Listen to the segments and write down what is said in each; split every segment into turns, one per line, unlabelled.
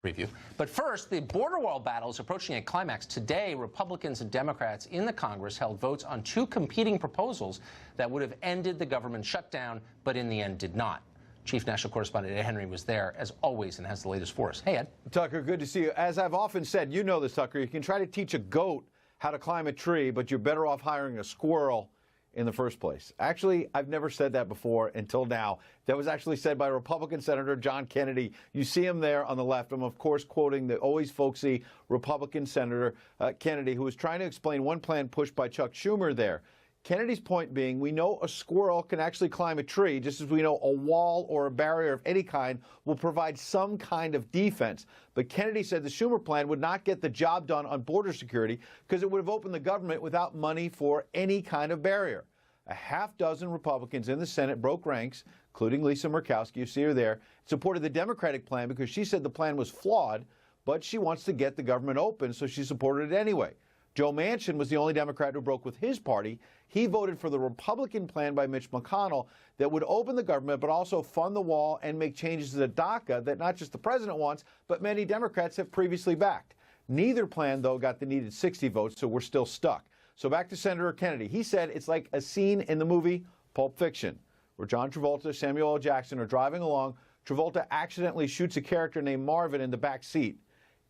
Review. But first, the border wall battle is approaching a climax. Today, Republicans and Democrats in the Congress held votes on two competing proposals that would have ended the government shutdown, but in the end did not. Chief National Correspondent Ed Henry was there, as always, and has the latest for us. Hey, Ed.
Tucker, good to see you. As I've often said, you know this, Tucker, you can try to teach a goat how to climb a tree, but you're better off hiring a squirrel in the first place. Actually, I've never said that before until now. That was actually said by Republican Senator John Kennedy. You see him there on the left. I'm, of course, quoting the always folksy Republican Senator Kennedy, who was trying to explain one plan pushed by Chuck Schumer there. Kennedy's point being, we know a squirrel can actually climb a tree, just as we know a wall or a barrier of any kind will provide some kind of defense. But Kennedy said the Schumer plan would not get the job done on border security because it would have opened the government without money for any kind of barrier. A half dozen Republicans in the Senate broke ranks, including Lisa Murkowski, you see her there, supported the Democratic plan because she said the plan was flawed, but she wants to get the government open, so she supported it anyway. Joe Manchin was the only Democrat who broke with his party. He voted for the Republican plan by Mitch McConnell that would open the government but also fund the wall and make changes to the DACA that not just the president wants, but many Democrats have previously backed. Neither plan, though, got the needed 60 votes, so we're still stuck. So back to Senator Kennedy. He said it's like a scene in the movie Pulp Fiction, where John Travolta, Samuel L. Jackson are driving along. Travolta accidentally shoots a character named Marvin in the back seat.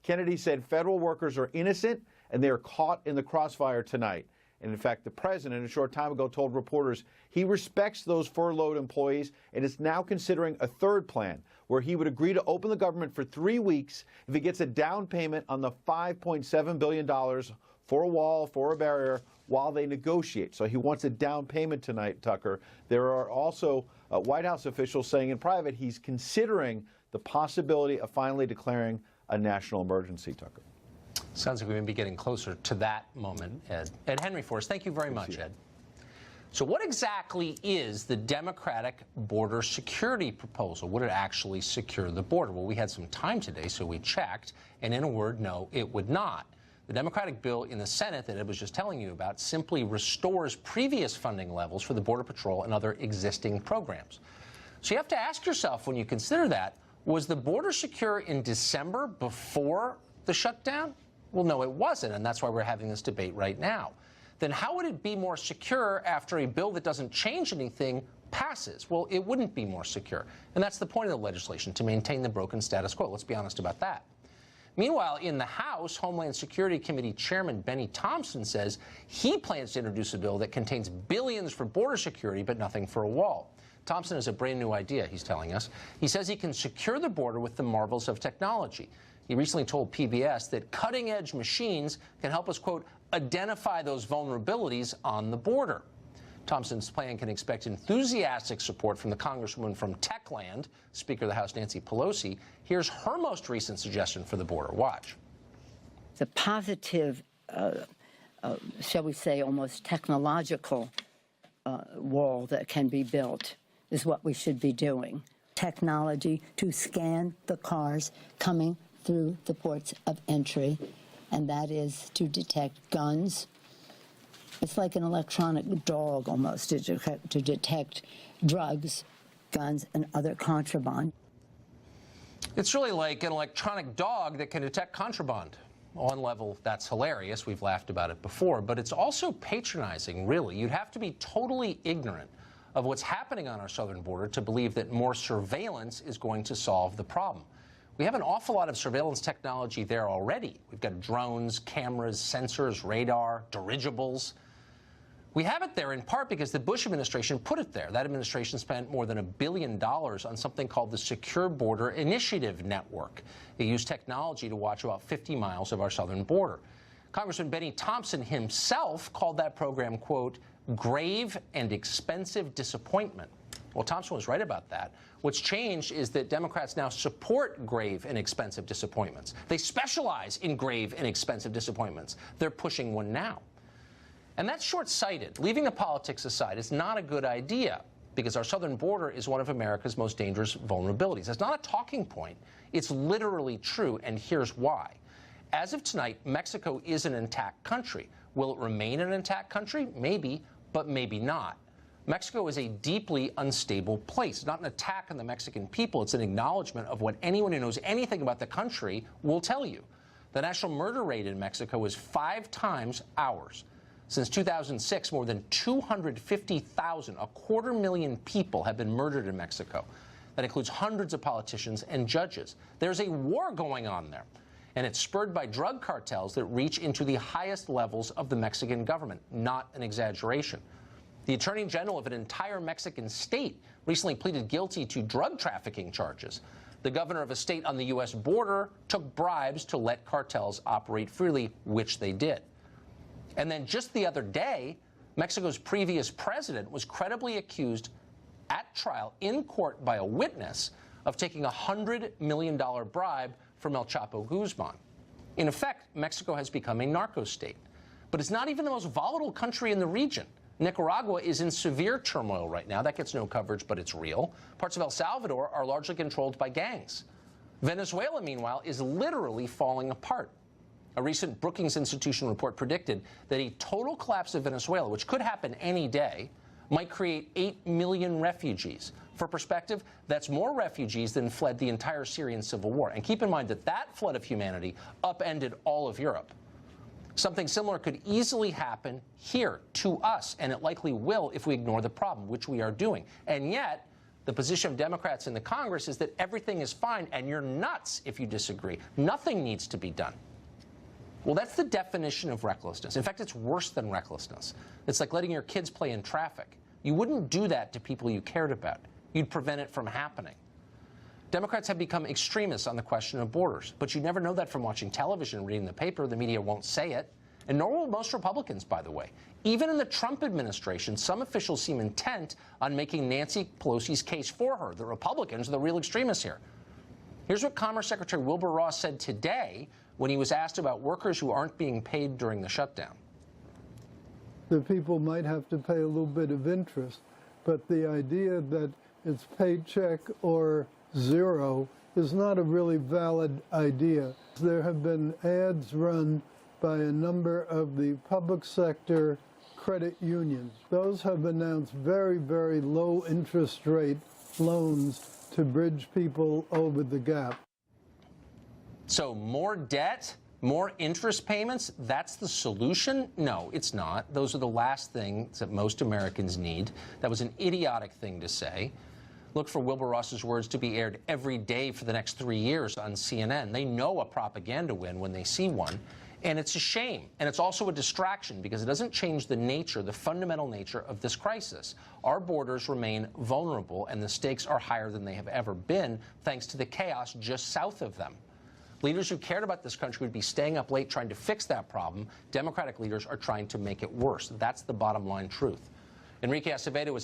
Kennedy said federal workers are innocent and they are caught in the crossfire tonight. And in fact, the president a short time ago told reporters he respects those furloughed employees and is now considering a third plan where he would agree to open the government for 3 weeks if he gets a down payment on the $5.7 billion for a wall, for a barrier, while they negotiate. So he wants a down payment tonight, Tucker. There are also White House officials saying in private he's considering the possibility of finally declaring a national emergency, Tucker.
Sounds like we may be getting closer to that moment, Ed. Ed Henry for us. Thank you very much, Ed. So what exactly is the Democratic border security proposal? Would it actually secure the border? Well, we had some time today, so we checked, and in a word, no, it would not. The Democratic bill in the Senate that Ed was just telling you about simply restores previous funding levels for the Border Patrol and other existing programs. So you have to ask yourself, when you consider that, was the border secure in December before the shutdown? Well, no, it wasn't, and that's why we're having this debate right now. Then how would it be more secure after a bill that doesn't change anything passes? Well, it wouldn't be more secure, and that's the point of the legislation, to maintain the broken status quo. Let's be honest about that. Meanwhile, in the House, Homeland Security Committee Chairman Benny Thompson says he plans to introduce a bill that contains billions for border security but nothing for a wall. Thompson has a brand new idea, he's telling us. He says he can secure the border with the marvels of technology. He recently told PBS that cutting-edge machines can help us, quote, identify those vulnerabilities on the border. Thompson's plan can expect enthusiastic support from the congresswoman from Techland, Speaker of the House Nancy Pelosi. Here's her most recent suggestion for the border. Watch.
The positive, shall we say, almost technological wall that can be built is what we should be doing. Technology to scan the cars coming through the ports of entry, and that is to detect guns. It's like an electronic dog almost to detect drugs, guns, and other contraband.
It's really like an electronic dog that can detect contraband. On level, that's hilarious. We've laughed about it before, but it's also patronizing, really. You'd have to be totally ignorant of what's happening on our southern border to believe that more surveillance is going to solve the problem. We have an awful lot of surveillance technology there already. We've got drones, cameras, sensors, radar, dirigibles. We have it there in part because the Bush administration put it there. That administration spent more than $1 billion on something called the Secure Border Initiative Network. They use technology to watch about 50 miles of our southern border. Congressman Benny Thompson himself called that program, quote, grave and expensive disappointment. Well, Thompson was right about that. What's changed is that Democrats now support grave and expensive disappointments. They specialize in grave and expensive disappointments. They're pushing one now. And that's short-sighted. Leaving the politics aside, it's not a good idea because our southern border is one of America's most dangerous vulnerabilities. It's not a talking point. It's literally true, and here's why. As of tonight, Mexico is an intact country. Will it remain an intact country? Maybe, but maybe not. Mexico is a deeply unstable place. It's not an attack on the Mexican people. It's an acknowledgement of what anyone who knows anything about the country will tell you. The national murder rate in Mexico is 5 times ours. Since 2006, more than 250,000, 250,000 people have been murdered in Mexico. That includes hundreds of politicians and judges. There's a war going on there, and it's spurred by drug cartels that reach into the highest levels of the Mexican government. Not an exaggeration. The Attorney General of an entire Mexican state recently pleaded guilty to drug trafficking charges. The governor of a state on the U.S. border took bribes to let cartels operate freely, which they did. And then just the other day, Mexico's previous president was credibly accused at trial in court by a witness of taking a $100 million bribe from El Chapo Guzman. In effect, Mexico has become a narco state. But it's not even the most volatile country in the region. Nicaragua is in severe turmoil right now. That gets no coverage, but it's real. Parts of El Salvador are largely controlled by gangs. Venezuela, meanwhile, is literally falling apart. A recent Brookings Institution report predicted that a total collapse of Venezuela, which could happen any day, might create 8 million refugees. For perspective, that's more refugees than fled the entire Syrian civil war. And keep in mind that that flood of humanity upended all of Europe. Something similar could easily happen here to us, and it likely will if we ignore the problem, which we are doing. And yet, the position of Democrats in the Congress is that everything is fine, and you're nuts if you disagree. Nothing needs to be done. Well, that's the definition of recklessness. In fact, it's worse than recklessness. It's like letting your kids play in traffic. You wouldn't do that to people you cared about. You'd prevent it from happening. Democrats have become extremists on the question of borders, but you never know that from watching television and reading the paper. The media won't say it, and nor will most Republicans, by the way. Even in the Trump administration, some officials seem intent on making Nancy Pelosi's case for her. The Republicans are the real extremists here. Here's what Commerce Secretary Wilbur Ross said today when he was asked about workers who aren't being paid during the shutdown.
The people might have to pay a little bit of interest, but the idea that it's paycheck or zero is not a really valid idea. There have been ads run by a number of the public sector credit unions. Those have announced very, very low interest rate loans to bridge people over the gap.
So more debt, more interest payments, that's the solution? No, it's not. Those are the last things that most Americans need. That was an idiotic thing to say. Look for Wilbur Ross's words to be aired every day for the next 3 years on CNN. They know a propaganda win when they see one. And it's a shame. And it's also a distraction because it doesn't change the nature, the fundamental nature of this crisis. Our borders remain vulnerable, and the stakes are higher than they have ever been, thanks to the chaos just south of them. Leaders who cared about this country would be staying up late trying to fix that problem. Democratic leaders are trying to make it worse. That's the bottom line truth. Enrique Acevedo is an